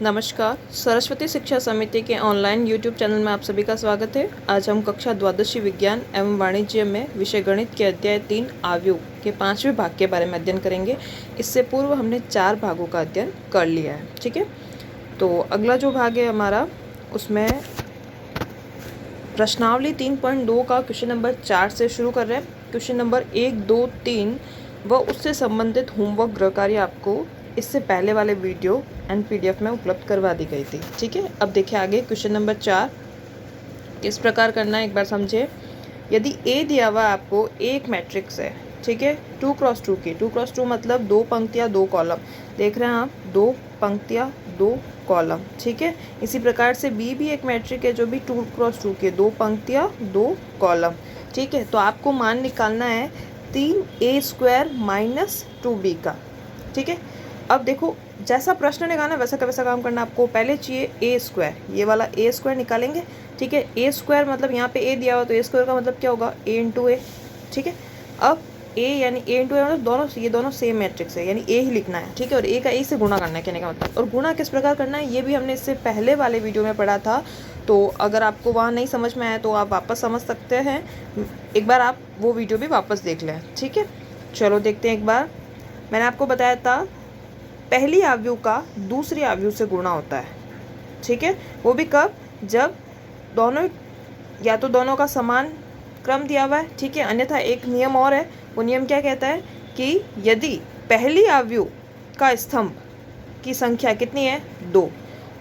नमस्कार। सरस्वती शिक्षा समिति के ऑनलाइन यूट्यूब चैनल में आप सभी का स्वागत है। आज हम कक्षा द्वादशी विज्ञान एवं वाणिज्य में विषय गणित के अध्याय 3 आव्यूह के 5वें भाग के बारे में अध्ययन करेंगे। इससे पूर्व हमने 4 भागों का अध्ययन कर लिया है, ठीक है। तो अगला जो भाग है हमारा, उसमें प्रश्नावली 3.2 का क्वेश्चन नंबर 4 से शुरू कर रहे हैं। क्वेश्चन नंबर 1, 2, 3 व उससे संबंधित होमवर्क गृह कार्य आपको इससे पहले वाले वीडियो एंड पीडीएफ में उपलब्ध करवा दी गई थी, ठीक है। अब देखिए आगे क्वेश्चन नंबर 4 किस प्रकार करना है, एक बार समझे। यदि ए दिया हुआ आपको एक मैट्रिक्स है, ठीक है, 2x2 की, 2x2 मतलब 2 पंक्तियाँ 2 कॉलम, देख रहे हैं आप, 2 पंक्तियाँ 2 कॉलम, ठीक है। इसी प्रकार से बी भी एक मैट्रिक है जो भी 2x2 की, 2 पंक्तियाँ 2 कॉलम, ठीक है। तो आपको मान निकालना है 3a² माइनस 2b का, ठीक है। अब देखो जैसा प्रश्न ने कहा ना वैसा का वैसा काम करना आपको। पहले चाहिए a², ये वाला a² निकालेंगे, ठीक है। a² मतलब यहाँ पे a दिया हुआ तो a² का मतलब क्या होगा, a इंटू ए, ठीक है। अब a यानी a इंटू ए मतलब ये दोनों सेम मैट्रिक्स है, यानी a ही लिखना है, ठीक है। और a का a से गुणा करना है, कहने का मतलब। और गुणा किस प्रकार करना है ये भी हमने इससे पहले वाले वीडियो में पढ़ा था, तो अगर आपको वहाँ नहीं समझ में आया तो आप वापस समझ सकते हैं, एक बार आप वो वीडियो भी वापस देख लें, ठीक है। चलो देखते हैं एक बार। मैंने आपको बताया था पहली आव्यूह का दूसरी आव्यूह से गुणा होता है, ठीक है। वो भी कब, जब दोनों या तो दोनों का समान क्रम दिया हुआ है, ठीक है। अन्यथा एक नियम और है, वो नियम क्या कहता है कि यदि पहली आव्यूह का स्तंभ की संख्या कितनी है, 2,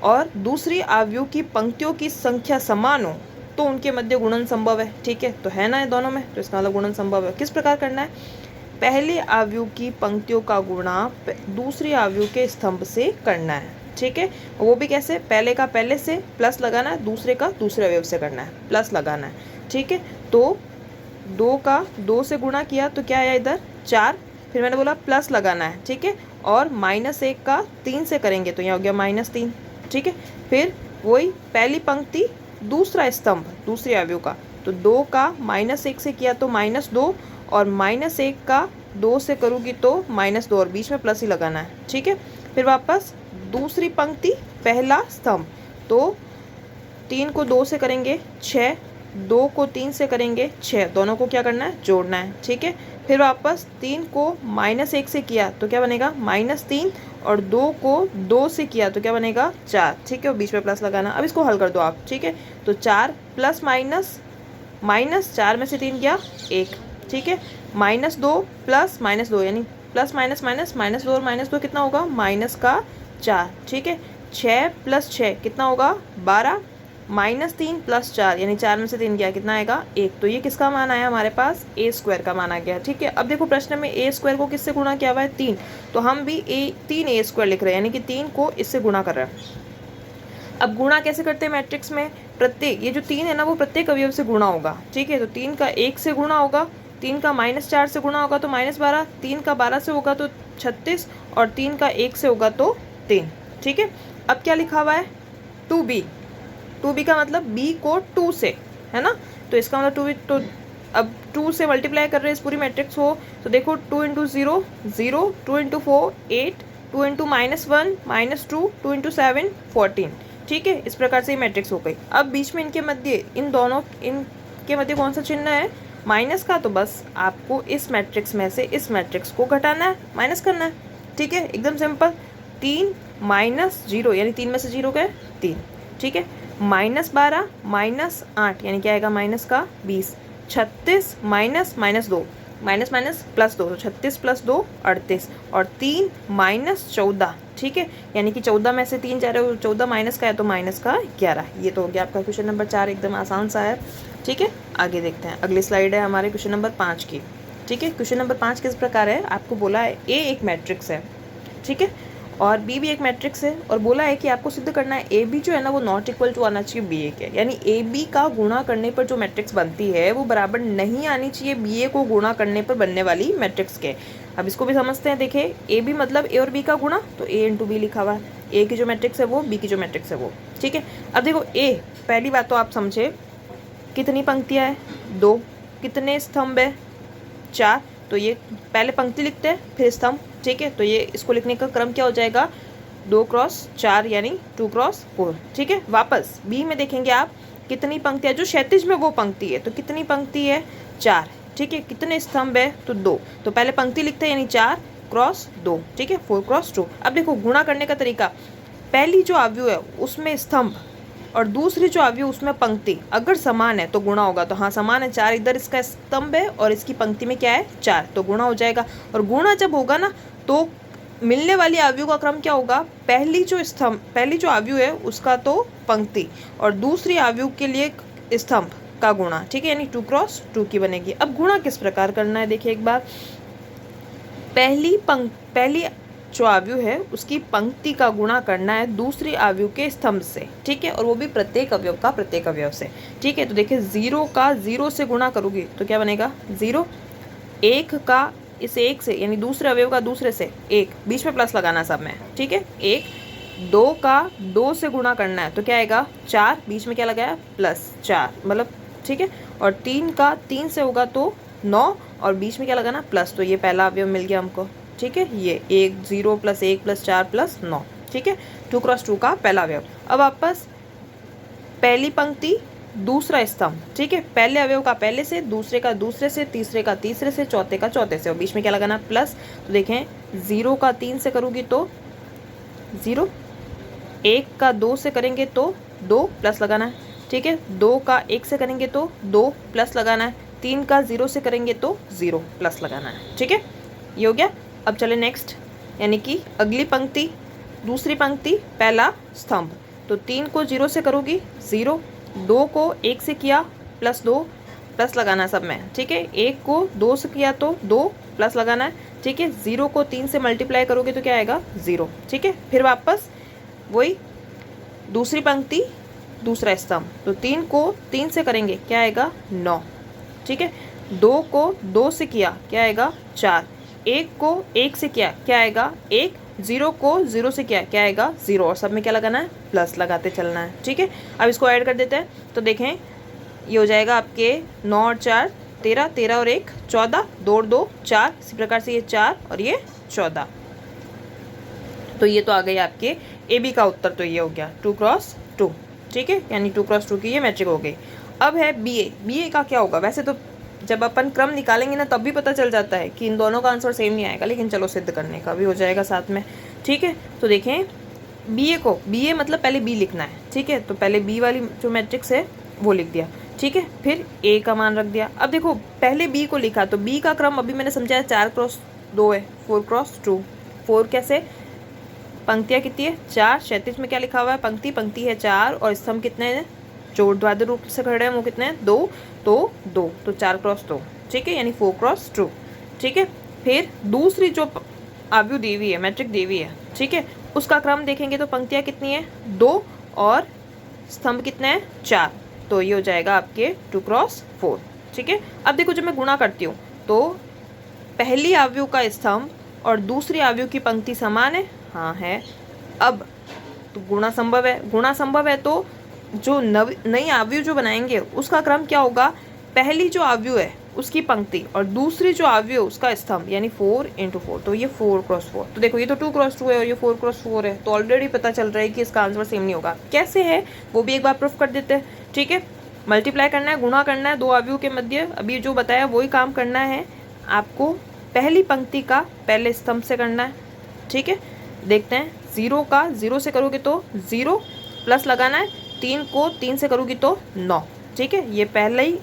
और दूसरी आव्यूह की पंक्तियों की संख्या समान हो तो उनके मध्य गुणन संभव है, ठीक है। तो है ना ये दोनों में, तो इसका मतलब गुणन संभव है। किस प्रकार करना है, पहले आव्यूह की पंक्तियों का गुणा दूसरी आव्यूह के स्तंभ से करना है, ठीक है। वो भी कैसे, पहले का पहले से प्लस लगाना है, दूसरे का दूसरे अवयव से करना है, प्लस लगाना है, ठीक है। तो 2 का 2 से गुणा किया तो क्या आया इधर 4, फिर मैंने बोला प्लस लगाना है, ठीक है। और -1 का 3 से करेंगे तो यहाँ हो गया -3, ठीक है। फिर वही पहली पंक्ति दूसरा स्तंभ दूसरी आव्यूह का, तो 2 का -1 से किया तो -2, और -1 का 2 से करूँगी तो -2, और बीच में प्लस ही लगाना है, ठीक है। फिर वापस दूसरी पंक्ति पहला स्तंभ, तो 3 को 2 से करेंगे 6, 2 को 3 से करेंगे 6, दोनों को क्या करना है, जोड़ना है, ठीक है। फिर वापस 3 को -1 से किया तो क्या बनेगा -3, और 2 को 2 से किया तो क्या बनेगा 4, ठीक है। और बीच में प्लस लगाना। अब इसको हल कर दो आप, ठीक है। तो 4 प्लस माइनस 4 में से 3 गया 1, ठीक है। -2 प्लस -2 यानी प्लस माइनस माइनस -2 और -2 कितना होगा, -4, ठीक है। 6 प्लस 6 कितना होगा 12, -3 प्लस 4 यानी 4 में से 3 गया, कितना आएगा 1। तो ये किसका मान आया हमारे पास, a² का मान आ गया, ठीक है। अब देखो प्रश्न में a² को किससे गुणा किया हुआ है, 3, तो हम भी 3a² लिख रहे हैं, यानी कि 3 को इससे गुणा कर रहे हैं। अब गुणा कैसे करते हैं मैट्रिक्स में, प्रत्येक ये जो 3 है ना वो प्रत्येक अवयव से गुणा होगा, ठीक है। तो 3 का 1 से गुणा होगा, 3 का -4 से गुणा होगा तो -12, 3 का 12 से होगा तो 36, और 3 का 1 से होगा तो 3, ठीक है। अब क्या लिखा हुआ है 2b, 2b का मतलब b को 2 से, है ना, तो इसका मतलब 2b, तो अब 2 से मल्टीप्लाई कर रहे हैं इस पूरी मैट्रिक्स को, तो देखो 2 × 0 0, 2 × 4 8, 2 × -1 -2, 2 × 7 14, ठीक है। इस प्रकार से ये मैट्रिक्स हो गई। अब बीच में इनके मध्य इनके मध्य कौन सा चिन्ह है, माइनस का, तो बस आपको इस मैट्रिक्स में से इस मैट्रिक्स को घटाना है, माइनस करना है, ठीक है, एकदम सिंपल। 3 -0 यानी 3 में से 0 गए 3, ठीक है। -12 -8 यानी क्या आएगा -20, 36 -2 -+2, तो 36 + 2 38, और 3 -14, ठीक है, यानी कि 14 में से 3 जा रहे हो, 14 माइनस का है तो -11। ये तो हो गया आपका क्वेश्चन नंबर 4, एकदम आसान सा है, ठीक है। आगे देखते हैं, अगली स्लाइड है हमारे क्वेश्चन नंबर 5 की, ठीक है। क्वेश्चन नंबर 5 किस प्रकार है, आपको बोला है ए एक मैट्रिक्स है, ठीक है, और बी भी एक मैट्रिक्स है, और बोला है कि आपको सिद्ध करना है ए बी जो है ना वो नॉट इक्वल टू आना चाहिए बी ए के, यानी ए बी का गुणा करने पर जो मैट्रिक्स बनती है वो बराबर नहीं आनी चाहिए बी ए को गुणा करने पर बनने वाली मैट्रिक्स के। अब इसको भी समझते हैं, देखिए ए बी मतलब ए और बी का गुणा, तो ए इंटू बी लिखा हुआ है, ए की जो मैट्रिक्स है वो, बी की जो मैट्रिक्स है वो, ठीक है। अब देखो ए, पहली बात तो आप समझे कितनी पंक्तियाँ है, 2, कितने स्तंभ है 4, तो ये पहले पंक्ति लिखते हैं फिर स्तंभ, ठीक है। तो ये इसको लिखने का क्रम क्या हो जाएगा, 2 क्रॉस 4 यानी 2 क्रॉस 4। ठीक है, वापस बी में देखेंगे आप कितनी पंक्ति है, जो क्षैतिज में वो पंक्ति है, तो कितनी पंक्ति है 4। ठीक है, कितने स्तंभ है तो 2, तो पहले पंक्ति लिखते हैं यानी 4 क्रॉस 2। ठीक है, 4 क्रॉस 2। अब देखो गुणा करने का तरीका, पहली जो आव्यूह है उसमें स्तंभ और दूसरी जो आव्यूह उसमें पंक्ति अगर समान है तो गुणा होगा। तो हाँ समान है, 4 इधर इसका स्तंभ है और इसकी पंक्ति में क्या है 4, तो गुणा हो जाएगा। और गुणा जब होगा ना तो मिलने वाली आव्यूह का क्रम क्या होगा, पहली जो आव्यूह है उसका तो पंक्ति और दूसरी आव्यूह के लिए स्तंभ का गुणा। ठीक है, यानी 2 क्रॉस 2 की बनेगी। अब गुणा किस प्रकार करना है देखिए एक बार, पहली जो आव्यूह है उसकी पंक्ति का गुणा करना है दूसरी आव्यूह के स्तंभ से। ठीक है, और वो भी प्रत्येक अवयव का प्रत्येक अवयव से। ठीक है, तो देखिए 0 का 0 से गुणा करोगी तो क्या बनेगा 0, 1 का इस 1 से यानी दूसरे अवयव का दूसरे से 1, बीच में प्लस लगाना सब में। ठीक है, 1, 2 का 2 से गुणा करना है तो क्या आएगा 4, बीच में क्या लगाया प्लस 4 मतलब। ठीक है, और 3 का 3 से होगा तो 9 और बीच में क्या लगाना प्लस, तो ये पहला अवयव मिल गया हमको। ठीक है, ये 1 0 प्लस 1 प्लस 4 प्लस 9। ठीक है, 2 क्रॉस 2 का पहला अवयव। अब वापस पहली पंक्ति दूसरा स्तंभ। ठीक है, पहले अवयव का पहले से, दूसरे का दूसरे से, तीसरे का तीसरे से, चौथे का चौथे से, और बीच में क्या लगाना प्लस। तो देखें 0 का 3 से करूँगी तो 0, 1 का 2 से करेंगे तो 2 प्लस लगाना है। ठीक है, 2 का 1 से करेंगे तो 2 प्लस लगाना है, 3 का 0 से करेंगे तो 0 प्लस लगाना है। ठीक है, ये हो गया। अब चले नेक्स्ट, यानी कि अगली पंक्ति दूसरी पंक्ति पहला स्तंभ, तो 3 को 0 से करोगी 0, 2 को 1 से किया प्लस 2 प्लस लगाना है सब में। ठीक है, 1 को 2 से किया तो 2 प्लस लगाना है। ठीक है, 0 को 3 से मल्टीप्लाई करोगे तो क्या आएगा 0। ठीक है, फिर वापस वही दूसरी पंक्ति दूसरा स्तंभ, तो 3 को 3 से करेंगे क्या आएगा 9। ठीक है, 2 को 2 से किया क्या आएगा 4, 1 को 1 से किया क्या आएगा 1, 0 को 0 से किया क्या आएगा 0, और सब में क्या लगाना है प्लस लगाते चलना है। ठीक है, अब इसको ऐड कर देते हैं तो देखें ये हो जाएगा आपके 9 और 4 13, 13 और 1 14, 2 और 2 4, इसी प्रकार से ये 4 और ये 14। तो ये तो आ गई आपके ए बी का उत्तर, तो ये हो गया 2 क्रॉस 2। ठीक है, यानी 2 क्रॉस 2 की ये मैट्रिक हो गई। अब है बी ए का क्या होगा, वैसे तो जब अपन क्रम निकालेंगे ना तब भी पता चल जाता है कि इन दोनों का आंसर सेम नहीं आएगा, लेकिन चलो सिद्ध करने का भी हो जाएगा साथ में। ठीक है, तो देखें बी ए मतलब पहले बी लिखना है। ठीक है, तो पहले बी वाली जो मैट्रिक्स है वो लिख दिया। ठीक है, फिर ए का मान रख दिया। अब देखो पहले बी को लिखा तो बी का क्रम अभी मैंने समझाया 4 क्रॉस 2 है, 4 क्रॉस 2। 4 कैसे, पंक्तियाँ कितनी है 4, क्षैतिज में क्या लिखा हुआ है पंक्ति है 4 और स्तंभ कितने हैं जो ऊर्ध्वाधर रूप से खड़े हैं वो कितने हैं 2, तो 4 क्रॉस 2। ठीक है, यानी 4 क्रॉस 2। ठीक है, फिर दूसरी जो आव्यूह दी हुई है मैट्रिक दी हुई है, ठीक है, उसका क्रम देखेंगे तो पंक्तियाँ कितनी है 2 और स्तंभ कितने हैं 4, तो ये हो जाएगा आपके 2 क्रॉस 4। ठीक है, अब देखो जब मैं गुणा करती हूँ तो पहली आव्यूह का स्तंभ और दूसरी आव्यूह की पंक्ति समान है, हाँ है। अब तो गुणा संभव है तो जो नई आव्यूह जो बनाएंगे उसका क्रम क्या होगा, पहली जो आव्यूह है उसकी पंक्ति और दूसरी जो आव्यूह उसका स्तंभ, यानी 4 × 4, तो ये 4 क्रॉस 4। तो देखो ये तो 2 क्रॉस 2 है और ये 4 क्रॉस 4 है, तो ऑलरेडी पता चल रहा है कि इसका आंसर सेम नहीं होगा। कैसे है वो भी एक बार प्रूफ कर देते हैं। ठीक है, मल्टीप्लाई करना है, गुणा करना है दो आव्यूह के मध्य, अभी जो बताया वही काम करना है आपको। पहली पंक्ति का पहले स्तंभ से करना है। ठीक है, देखते हैं 0 का 0 से करोगे तो 0 प्लस लगाना है, 3 को 3 से करोगी तो 9। ठीक है, ये पहले ही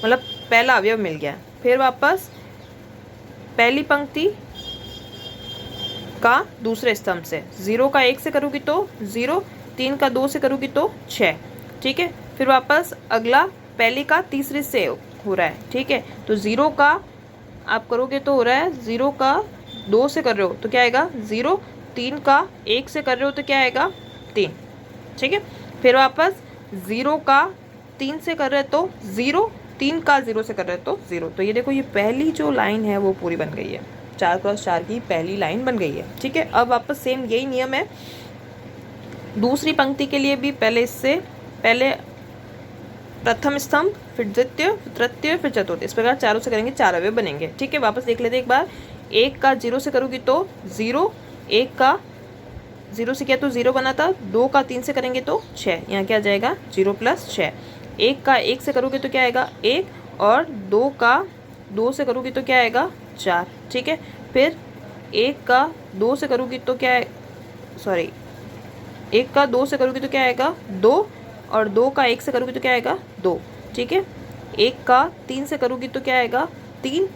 मतलब पहला अवयव मिल गया। फिर वापस पहली पंक्ति का दूसरे स्तंभ से 0 का 1 से करोगी तो 0, 3 का 2 से करोगी तो 6। ठीक है, फिर वापस अगला पहली का तीसरे से हो रहा है। ठीक है, तो 0 का आप करोगे तो हो रहा है 0 का 2 से कर रहे हो तो क्या आएगा 0, 3 का 1 से कर रहे हो तो क्या आएगा 3। ठीक है, फिर वापस 0 का 3 से कर रहे तो 0, 3 का 0 से कर रहे तो 0। तो ये देखो ये पहली जो लाइन है वो पूरी बन गई है, 4 क्रॉस 4 की पहली लाइन बन गई है। ठीक है, अब वापस सेम यही नियम है दूसरी पंक्ति के लिए भी, पहले प्रथम स्तंभ, फिर द्वितीय, फिर तृतीय, फिर चतुर्थ, इस प्रकार चारों से करेंगे 4 अवयव बनेंगे। ठीक है, वापस देख लेते एक बार। 1 का 0 से करोगी तो 0, 1 का 0 से किया तो 0 बना था, 2 का 3 से करेंगे तो 6, यहाँ क्या आ जाएगा 0 + 6। 1 का 1 से करोगे तो क्या आएगा 1, और 2 का 2 से करोगी तो क्या आएगा 4। ठीक है, फिर 1 का 2 से करोगी तो क्या है, सॉरी 1 का 2 से करोगी तो क्या आएगा 2, और 2 का 1 से करोगी तो क्या आएगा 2। ठीक है, 1 का 3 से करोगी तो क्या आएगा 3,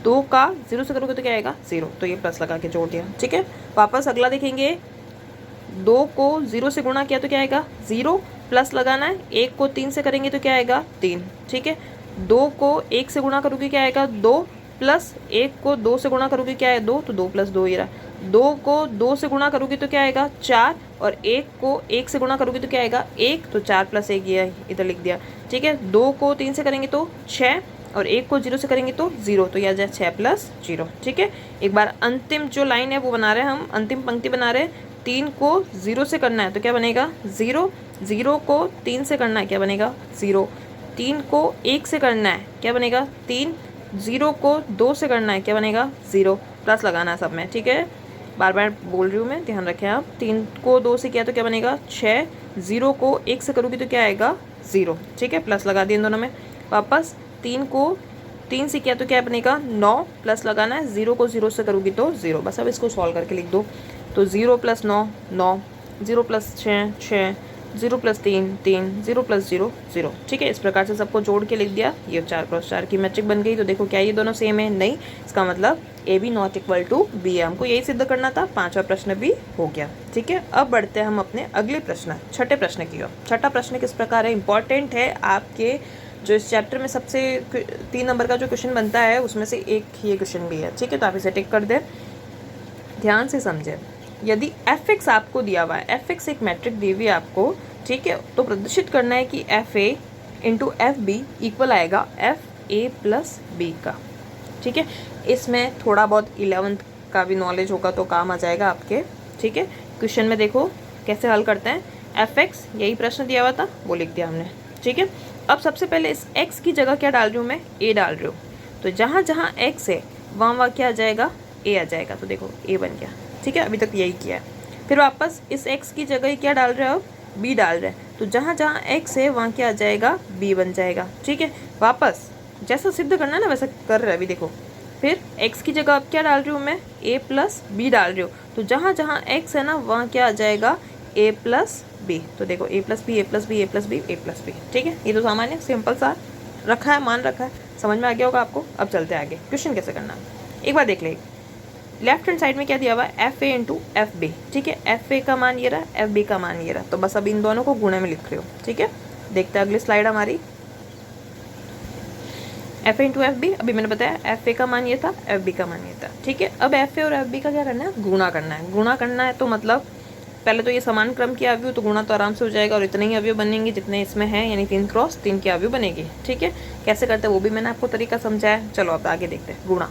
2 का 0 से करोगे तो क्या आएगा 0। तो ये प्लस लगा के जोड़ दिया। ठीक है, वापस अगला देखेंगे, 2 को 0 से गुणा किया तो क्या आएगा 0, प्लस लगाना है, 1 को 3 से करेंगे तो क्या आएगा 3। ठीक है, 2 को 1 से गुणा करोगे क्या आएगा 2, प्लस 1 को 2 से गुणा करोगे क्या है 2, तो 2 + 2 ये रहा। 2 को 2 से गुणा करोगे तो क्या आएगा 4, और 1 को 1 से गुणा करोगे तो क्या आएगा 1, तो 4 + 1 ये इधर लिख दिया। ठीक है, 2 को 3 से करेंगे तो 6, और 1 को 0 से करेंगे तो 0, तो यह आ जाए 6 + 0। ठीक है, एक बार अंतिम जो लाइन है वो बना रहे हैं हम, अंतिम पंक्ति बना रहे हैं। 3 को 0 से करना है तो क्या बनेगा 0, 0 को 3 से करना है क्या बनेगा 0, 3 को 1 से करना है क्या बनेगा 3, 0 को 2 से करना है क्या बनेगा 0, प्लस लगाना है सब में। ठीक है, बार बार बोल रही हूँ मैं, ध्यान रखें आप। 3 को 2 से किया तो क्या बनेगा 6, 0 को 1 से करोगी तो क्या आएगा 0। ठीक है, प्लस लगा दिए इन दोनों में। वापस 3 को 3 से किया तो क्या बनेगा 9, प्लस लगाना है, 0 को 0 से करोगी तो 0। बस अब इसको सॉल्व करके लिख दो। तो 0 + 9 9, 0 + 6 6, 0 + 3 3, 0 + 0 0। ठीक है, इस प्रकार से सबको जोड़ के लिख दिया। ये 4×4 की मैट्रिक बन गई। तो देखो क्या ये दोनों सेम है, नहीं, इसका मतलब AB ≠ B है। हमको यही सिद्ध करना था। 5वां प्रश्न भी हो गया। ठीक है, अब बढ़ते हैं हम अपने अगले प्रश्न, छठे प्रश्न की ओर। छठा प्रश्न किस प्रकार है, इंपॉर्टेंट है आपके जो इस चैप्टर में सबसे 3 नंबर का जो क्वेश्चन बनता है उसमें से एक ये क्वेश्चन भी है। ठीक है, तो आप इसे टिक कर दें, ध्यान से समझें। यदि fx आपको दिया हुआ है, fx एक मैट्रिक दी हुई है आपको, ठीक है, तो प्रदर्शित करना है कि fa × fb इक्वल आएगा fa + b का। ठीक है, इसमें थोड़ा बहुत 11th का भी नॉलेज होगा तो काम आ जाएगा आपके। ठीक है, क्वेश्चन में देखो कैसे हल करते हैं। fx यही प्रश्न दिया हुआ था, वो लिख दिया हमने। ठीक है, अब सबसे पहले इस x की जगह क्या डाल रही हूँ मैं, a डाल रही हूँ। तो जहाँ जहाँ x है वहाँ क्या आ जाएगा a आ जाएगा। तो देखो a बन गया। ठीक है, अभी तक यही किया है। फिर वापस इस x की जगह क्या डाल रहे हो, b डाल रहे हैं। तो जहाँ जहाँ x है वहाँ क्या आ जाएगा b बन जाएगा। ठीक है, वापस जैसा सिद्ध करना है ना वैसा कर रहे हैं अभी देखो। फिर x की जगह अब क्या डाल रही हूँ मैं, a + b डाल रही हूँ। तो जहाँ जहाँ x है ना वहाँ क्या आ जाएगा a + b। तो देखो a + b, a + b, a + b, a + b। ठीक है, ये तो सामान्य सिंपल सा रखा है, मान रखा है, समझ में आ गया होगा आपको। अब चलते हैं आगे, क्वेश्चन कैसे करना है एक बार देख ले। लेफ्ट हैंड साइड में क्या दिया हुआ है, fa × fb। ठीक है, fa का मान ये रहा, fb का मान ये रहा। तो बस अब इन दोनों को गुणे में लिख रहे हो। ठीक है, देखते हैं अगली स्लाइड हमारी। fa × fb, अभी मैंने बताया fa का मान ये था, fb का मान ये था। ठीक है, अब fa और fb का क्या करना है, गुणा करना है। गुणा करना है तो मतलब पहले तो ये समान क्रम के अवयव, तो गुणा तो आराम से हो जाएगा, और इतने ही अवयव बनेंगे जितने इसमें हैं, यानी 3×3 के अवयव बनेगी। ठीक है, कैसे करते हैं वो भी मैंने आपको तरीका समझाया। चलो अब आगे देखते हैं। गुणा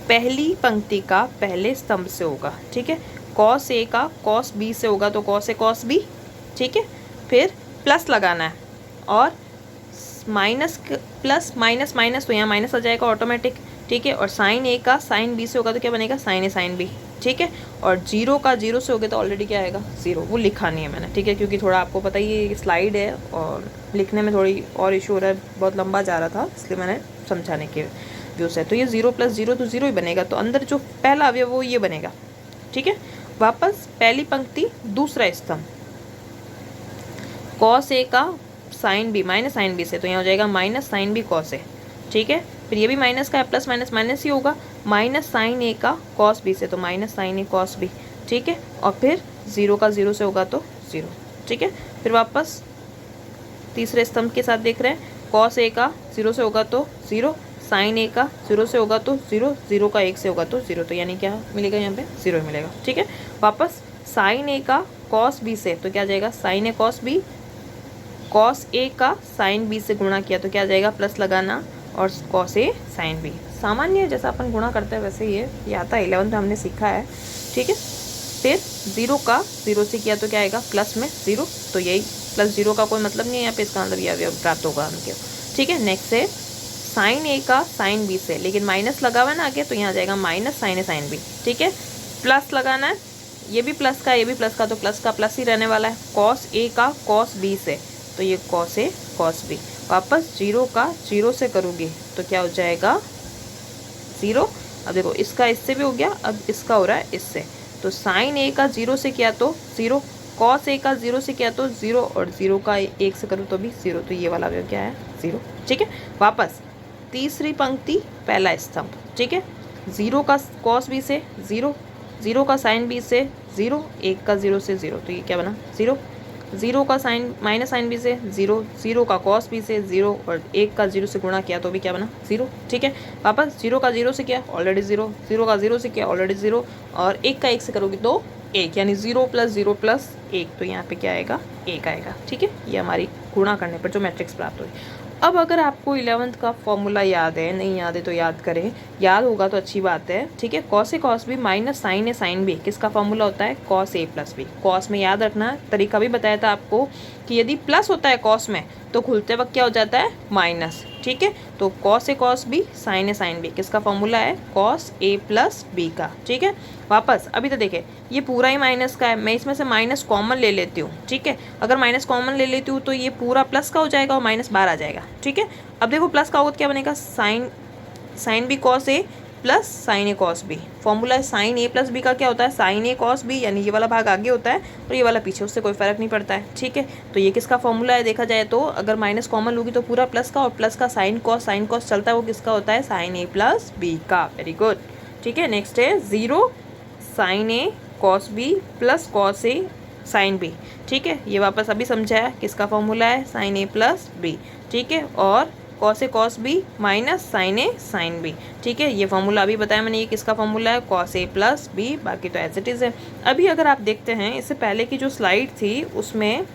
पहली पंक्ति का पहले स्तंभ से होगा। ठीक है, cos a का cos b से होगा तो cos a cos b। ठीक है, फिर प्लस लगाना है, और माइनस प्लस माइनस माइनस तो यहाँ माइनस आ जाएगा ऑटोमेटिक। ठीक है, और साइन a का साइन b से होगा तो क्या बनेगा साइन a साइन b। ठीक है, और 0 का 0 से होगा तो ऑलरेडी क्या आएगा 0। वो लिखा नहीं है मैंने। ठीक है, क्योंकि थोड़ा आपको पता ही है स्लाइड है और लिखने में थोड़ी और इशू हो रहा है, बहुत लंबा जा रहा था, इसलिए मैंने समझाने के व्यू से। तो ये 0 + 0 तो 0 ही बनेगा। तो अंदर जो पहला अवयव वो ये बनेगा। ठीक है, वापस पहली पंक्ति दूसरा स्तंभ, cos a का sine b minus sine b से, तो यहाँ हो जाएगा minus sine b cos a। ठीक है, फिर ये भी माइनस का है, प्लस माइनस माइनस ही होगा, माइनस साइन a का cos b से, तो minus sine a cos b। ठीक है, और फिर 0 का 0 से होगा तो 0। ठीक है, फिर वापस तीसरे स्तंभ के साथ देख रहे हैं, cos a का 0 से होगा तो 0, साइन a का 0 से होगा तो 0, 0 का 1 से होगा तो 0। तो यानी क्या मिलेगा यहाँ पे 0 ही मिलेगा। ठीक है, वापस साइन a का cos b से, तो क्या आ जाएगा sine a cos b, cos a का साइन b से गुणा किया तो क्या आ जाएगा प्लस लगाना, और cos a साइन b। सामान्य जैसा अपन गुणा करते हैं वैसे ये आता है, 11th में हमने सीखा है। ठीक है, फिर 0 का 0 से किया तो क्या आएगा प्लस में 0, तो यही प्लस 0 का कोई मतलब नहीं है यहाँ पे, इसका मतलब यह प्राप्त होगा हमको। ठीक है, नेक्स्ट है साइन a का साइन b से, लेकिन माइनस लगा हुआ है ना आगे, तो यहाँ आ जाएगा minus sine a sine b। ठीक है, प्लस लगाना है, ये भी प्लस का, ये भी प्लस का, तो प्लस का प्लस ही रहने वाला है। कॉस ए का कॉस बी से, तो ये कॉस ए कॉस बी। वापस 0 का 0 से करूँगी तो क्या हो जाएगा 0। अब देखो इसका इससे भी हो गया, अब इसका हो रहा है इससे, तो साइन ए का 0 से किया तो 0, कॉस ए का 0 से किया तो 0, और 0 का 1 से करूँ तो भी 0, तो ये वाला क्या है 0। ठीक है, वापस तीसरी पंक्ति पहला स्तंभ। ठीक है, 0 का कॉस बी से 0, 0 का साइन बी से 0, 1 का 0 से 0, तो ये क्या बना 0, 0 का साइन माइनस साइन बी से 0, 0 का कॉस बी से 0, और 1 का 0 से गुणा किया तो भी क्या बना 0। ठीक है, वापस 0 का 0 से किया ऑलरेडी 0, 0 का 0 से किया ऑलरेडी 0, और 1 का 1 से करोगे तो 1, यानी 0 + 0 + 1, तो यहाँ पे क्या आएगा 1 आएगा। ठीक है, ये हमारी गुणा करने पर जो मैट्रिक्स प्राप्त हुई। अब अगर आपको 11th का फॉर्मूला याद है, नहीं याद है तो याद करें, याद होगा तो अच्छी बात है। ठीक है, cos A cos B minus sign A sine B किसका फॉर्मूला होता है कॉस ए + बी। कॉस में याद रखना, तरीका भी बताया था आपको कि यदि प्लस होता है कॉस में तो खुलते वक्त क्या हो जाता है माइनस। ठीक है, तो cos A cos B sign A sine B किसका फॉर्मूला है कॉस ए + बी का। ठीक है, वापस अभी तो देखें ये पूरा ही माइनस का है, मैं इसमें से माइनस कॉमन ले लेती हूँ। ठीक है, अगर माइनस कॉमन ले लेती हूँ तो ये पूरा प्लस का हो जाएगा और माइनस बाहर आ जाएगा। ठीक है, अब देखो प्लस का होगा तो क्या बनेगा sine B cos A plus sign A cos B. Formula sine A + B का क्या होता है साइन ए कॉस बी, यानी ये वाला भाग आगे होता है और ये वाला पीछे, उससे कोई फर्क नहीं पड़ता है। ठीक है, तो ये किसका फॉर्मूला है देखा जाए तो अगर माइनस कॉमन लोगी तो पूरा प्लस का, और प्लस का साइन कॉस चलता है वो किसका होता है साइन ए + बी का। Very good. ठीक है, नेक्स्ट है 0 sign A cos B plus cos A sine B. ठीक है, ये वापस अभी समझाया किसका फॉर्मूला है साइन ए + बी। ठीक है, और cos A cos B minus sign A sine B. ठीक है, ये फॉर्मूला अभी बताया मैंने, ये किसका फॉर्मूला है कॉस ए + बी, बाकी तो एज इट इज़ है। अभी अगर आप देखते हैं इससे पहले की जो स्लाइड थी उसमें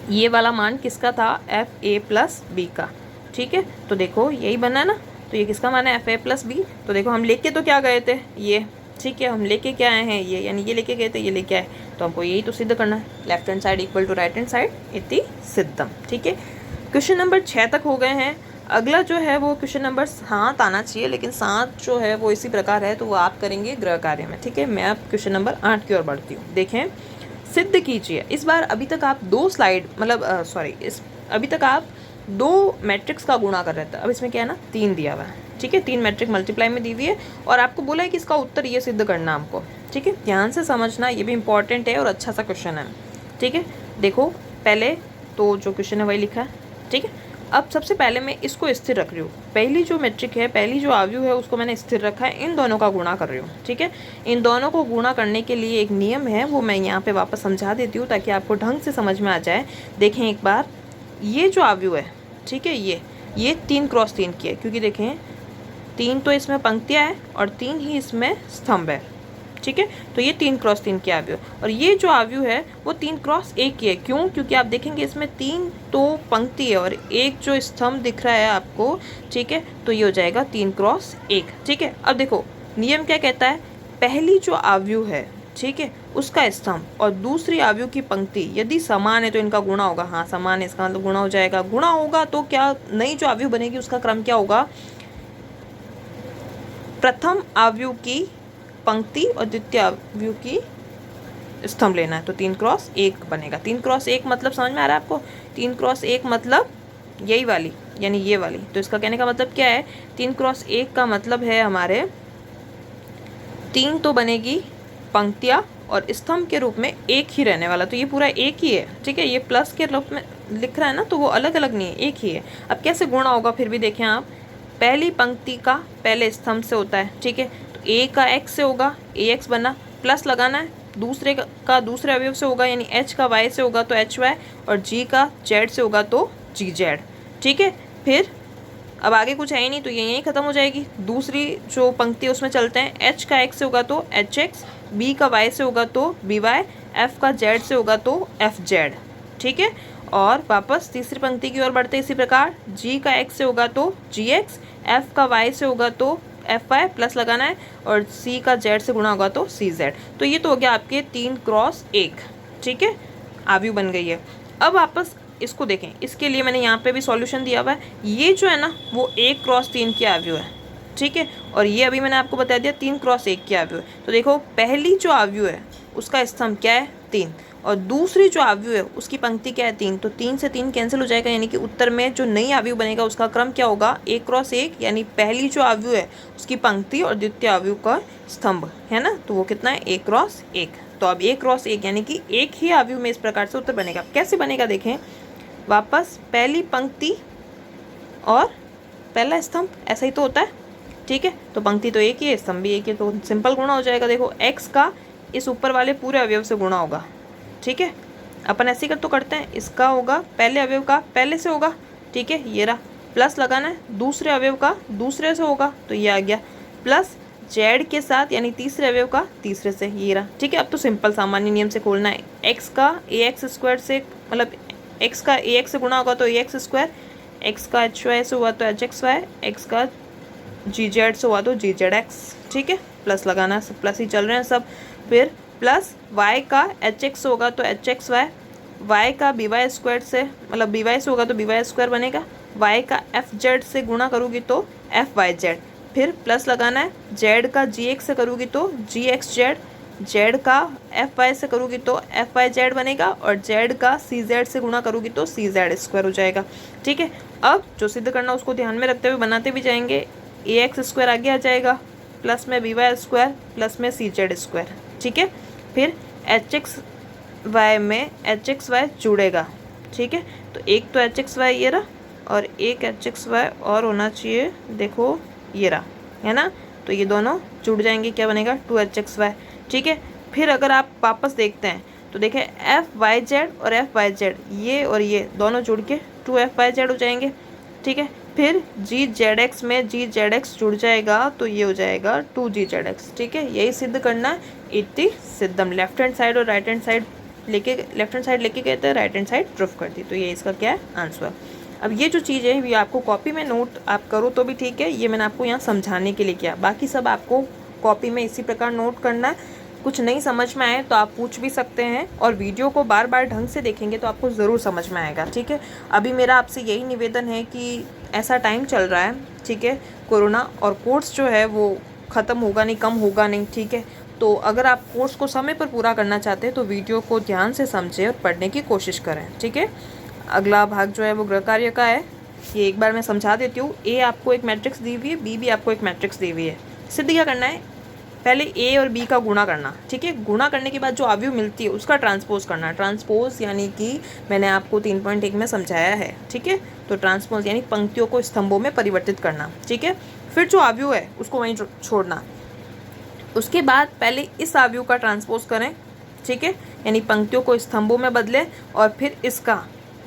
ये वाला मान किसका था एफ ए + बी का। ठीक है, तो देखो यही बना ना, तो ये किसका मान है एफ ए + बी। तो देखो हम लेके तो क्या गए थे ये, ठीक है हम लेके क्या आए हैं ये, यानी ये लेके गए थे ये लेके आए, तो हमको यही तो सिद्ध करना है, left hand side equal to right hand side इति सिद्धम। ठीक है, क्वेश्चन नंबर 6 तक हो गए हैं। अगला जो है वो क्वेश्चन नंबर 7 आना चाहिए, लेकिन 7 जो है वो इसी प्रकार है तो वो आप करेंगे गृह कार्य में। ठीक है, मैं अब क्वेश्चन नंबर 8 की ओर बढ़ती हूँ। देखें, सिद्ध कीजिए। इस बार अभी तक आप 2 स्लाइड अभी तक आप 2 मैट्रिक्स का गुणा कर रहे थे, अब इसमें क्या है ना 3 दिया हुआ है। ठीक है, 3 मैट्रिक मल्टीप्लाई में दी हुई है और आपको बोला है कि इसका उत्तर ये सिद्ध करना हमको। ठीक है, ध्यान से समझना, ये भी इंपॉर्टेंट है और अच्छा सा क्वेश्चन है। ठीक है, देखो पहले तो जो क्वेश्चन है वही लिखा है। ठीक है, अब सबसे पहले मैं इसको स्थिर रख रही हूँ, पहली जो मैट्रिक है, पहली जो आव्यूह है उसको मैंने स्थिर रखा है, इन दोनों का गुणा कर रही हूँ। ठीक है, इन दोनों को गुणा करने के लिए एक नियम है, वो मैं यहाँ पे वापस समझा देती हूँ ताकि आपको ढंग से समझ में आ जाए। देखें एक बार, ये जो आव्यूह है, ठीक है, ये 3 × 3 की है, क्योंकि देखें 3 तो इसमें पंक्तियाँ हैं और 3 ही इसमें स्तंभ है। ठीक है, तो ये 3 × 3 की आव्यूह, और ये जो आव्यूह है वो 3 × 1 की है। क्यों? क्योंकि आप देखेंगे इसमें 3 तो पंक्ति है और 1 जो स्तंभ दिख रहा है आपको। ठीक है, तो ये हो जाएगा 3 × 1। ठीक है, अब देखो नियम क्या कहता है, पहली जो आव्यूह है, ठीक है, उसका स्तंभ और दूसरी आव्यूह की पंक्ति यदि समान है तो इनका गुणा होगा। हाँ समान है, इसका मतलब गुणा हो जाएगा। गुणा होगा तो क्या नई जो आव्यूह बनेगी उसका क्रम क्या होगा, प्रथम आव्यूह की पंक्ति और द्वितीय आव्यूह की स्तंभ लेना है, तो 3 × 1 बनेगा। 3 × 1 मतलब समझ में आ रहा है आपको, 3 × 1 मतलब यही वाली, यानी ये वाली। तो इसका कहने का मतलब क्या है, 3 × 1 का मतलब है हमारे 3 तो बनेगी पंक्तियाँ और स्तंभ के रूप में 1 ही रहने वाला, तो ये पूरा 1 ही है। ठीक है, ये प्लस के रूप में लिख रहा है ना, तो वो अलग अलग नहीं है, 1 ही है। अब कैसे गुणा होगा फिर भी देखें आप, पहली पंक्ति का पहले स्तंभ से होता है। ठीक है, तो ए का x से होगा, ax बना, प्लस लगाना है, दूसरे का दूसरे अवयव से होगा, यानी h का y से होगा तो hy, और g का z से होगा तो gz। ठीक है, फिर अब आगे कुछ है ही नहीं तो ये यहीं ख़त्म हो जाएगी। दूसरी जो पंक्ति है उसमें चलते हैं, h का x से होगा तो hx, b का y से होगा तो by, f का z से होगा तो fz। ठीक है, और वापस तीसरी पंक्ति की ओर बढ़ते इसी प्रकार, g का x से होगा तो gx, f का y से होगा तो fy, प्लस लगाना है, और c का z से गुणा होगा तो cz। तो ये तो हो गया आपके 3 × 1। ठीक है, आव्यूह बन गई है। अब वापस इसको देखें, इसके लिए मैंने यहाँ पे भी सॉल्यूशन दिया हुआ है। ये जो है ना वो 1 × 3 की आव्यूह है। ठीक है। और ये अभी मैंने आपको बता दिया 3 क्रॉस 1 के अवयव है। तो देखो पहली जो अवयव है उसका स्तंभ क्या है 3, और दूसरी जो अवयव है उसकी पंक्ति क्या है 3। तो 3 से 3 कैंसिल हो जाएगा, यानी कि उत्तर में जो नई अवयव बनेगा उसका क्रम क्या होगा 1 क्रॉस 1, यानी पहली जो अवयव है उसकी पंक्ति और द्वितीय अवयव का स्तंभ है ना, तो वो कितना है 1 क्रॉस 1। तो अब 1 क्रॉस 1 यानी कि एक ही अवयव में इस प्रकार से उत्तर बनेगा। कैसे बनेगा देखें, वापस पहली पंक्ति और पहला स्तंभ, ऐसा ही तो होता है, ठीक है। तो पंक्ति तो एक ही है, स्तंभ भी एक ही, तो सिंपल गुणा हो जाएगा। देखो x का इस ऊपर वाले पूरे अवयव से गुणा होगा, ठीक है। अपन ऐसे ही तो करते हैं, इसका होगा पहले अवयव का पहले से होगा, ठीक है, ये रहा, प्लस लगाना है दूसरे अवयव का दूसरे से होगा, तो ये आ गया, प्लस z के साथ यानी तीसरे अवयव का तीसरे से, ये रहा, ठीक है। अब तो सिंपल सामान्य नियम से खोलना है, x का ax स्क्वायर से, मतलब x का ax से गुणा होगा तो ax स्क्वायर, x का hy से हुआ तो hxy, x का gz से हुआ तो gzx, ठीक है। प्लस लगाना है, सब प्लस ही चल रहे हैं सब। फिर प्लस y का hx होगा तो hxy, y का by स्क्वायर से, मतलब by से होगा तो by स्क्वायर बनेगा, y का fz से गुणा करूँगी तो fyz। फिर प्लस लगाना है, z का gx से करूँगी तो gxz, z का fy से करूँगी तो fyz बनेगा, और z का cz से गुणा करूँगी तो cz स्क्वायर हो जाएगा, ठीक है। अब जो सिद्ध करना उसको ध्यान में रखते हुए बनाते भी जाएंगे। ax स्क्वायर आगे आ जाएगा, प्लस में by स्क्वायर, प्लस में cz स्क्वायर, ठीक है। फिर hxy में hxy जुड़ेगा, ठीक है। तो एक तो hxy ये रहा, और एक hxy और होना चाहिए, देखो ये रहा, है ना। तो ये दोनों जुड़ जाएंगे, क्या बनेगा 2hxy, ठीक है। फिर अगर आप वापस देखते हैं तो देखें fyz और fyz, ये और ये दोनों जुड़ के 2fyz हो जाएंगे, ठीक है। फिर gzx में gzx जुड़ जाएगा तो ये हो जाएगा 2gzx, ठीक है। यही सिद्ध करना है, इति सिद्धम। लेफ्ट हैंड साइड और राइट हैंड साइड लेके गए थे, राइट हैंड साइड प्रूफ कर दी, तो ये इसका क्या है आंसर। अब ये जो चीज़ है ये आपको कॉपी में नोट आप करो तो भी ठीक है, ये मैंने आपको यहाँ समझाने के लिए किया, बाकी सब आपको कॉपी में इसी प्रकार नोट करना है। कुछ नहीं समझ में आए तो आप पूछ भी सकते हैं, और वीडियो को बार बार ढंग से देखेंगे तो आपको ज़रूर समझ में आएगा, ठीक है। अभी मेरा आपसे यही निवेदन है कि ऐसा टाइम चल रहा है, ठीक है, कोरोना, और कोर्स जो है वो ख़त्म होगा नहीं, कम होगा नहीं, ठीक है। तो अगर आप कोर्स को समय पर पूरा करना चाहते हैं तो वीडियो को ध्यान से समझें और पढ़ने की कोशिश करें, ठीक है। अगला भाग जो है वो गृह कार्य का है, ये एक बार मैं समझा देती हूँ। ए आपको एक मैट्रिक्स दी हुई है, बी भी आपको एक मैट्रिक्स दी हुई है। सिद्ध क्या करना है, पहले ए और बी का गुणा करना, ठीक है। गुणा करने के बाद जो अवयव मिलती है उसका ट्रांसपोज करना। ट्रांसपोज यानी कि मैंने आपको 3.1 में समझाया है, ठीक है। तो ट्रांसपोज यानी पंक्तियों को स्तंभों में परिवर्तित करना, ठीक है। फिर जो अवयव है उसको वहीं छोड़ना। उसके बाद पहले इस अवयव का ट्रांसपोज करें, ठीक है, यानी पंक्तियों को स्तंभों में बदलें, और फिर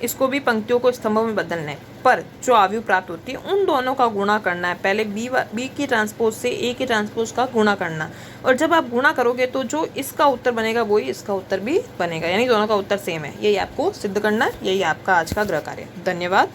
इसको भी पंक्तियों को स्तंभों में बदलना है, पर जो अवयव प्राप्त होती है उन दोनों का गुणा करना है। पहले बी की ट्रांसपोज से ए की ट्रांसपोज का गुणा करना, और जब आप गुणा करोगे तो जो इसका उत्तर बनेगा वही इसका उत्तर भी बनेगा, यानी दोनों का उत्तर सेम है। यही आपको सिद्ध करना है, यही आपका आज का गृह कार्य। धन्यवाद।